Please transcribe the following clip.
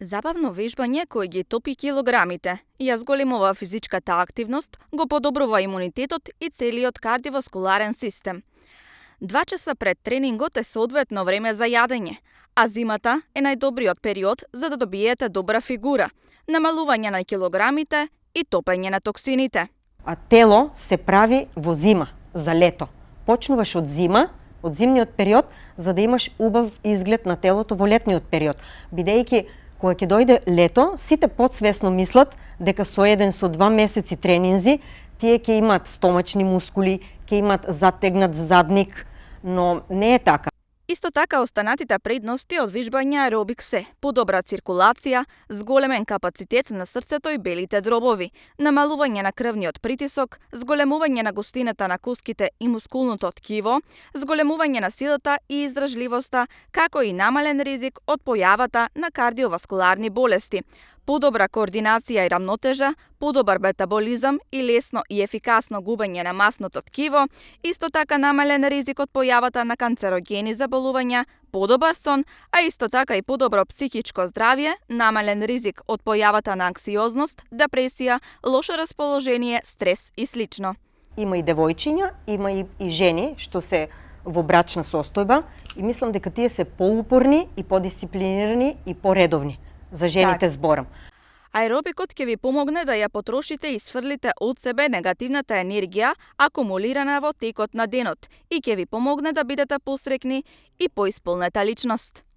Забавно вежбање кој ги топи килограмите, ја зголемува физичката активност, го подобрува имунитетот и целиот кардиоваскуларен систем. 2 часа пред тренингот е соодветно време за јадење, а зимата е најдобриот период за да добиете добра фигура, намалување на килограмите и топење на токсините. А тело се прави во зима, за лето. Почнуваш од зима, од зимниот период, за да имаш убав изглед на телото во летниот период. Бидејќи кога ќе дојде лето, сите подсвесно мислат дека со 1 со 2 месеци тренинзи тие ќе имат стомачни мускули, ќе имат затегнат задник, но не е така. Исто така останатите предности од вежбање аеробик се подобра циркулација, зголемен капацитет на срцето и белите дробови, намалување на крвниот притисок, зголемување на густината на коските и мускулното ткиво, зголемување на силата и издржливоста, како и намален ризик од појавата на кардиоваскуларни болести, подобра координација и рамнотежа, подобар метаболизам и лесно и ефикасно губење на масното ткиво, исто така намален ризик од појавата на канцерогени заболувања, подобар сон, а исто така и подобро психичко здравје, намален ризик од појавата на анксиозност, депресија, лошо расположение, стрес и слично. Има и девојчиња, има и жени што се во брачна состојба и мислам дека тие се поупорни и подисциплинирани и поредовни. За жените зборам. Аеробикот ќе ви помогне да ја потрошите и сфрлите од себе негативната енергија акумулирана во текот на денот и ќе ви помогне да бидете посрекни и поисполнета личност.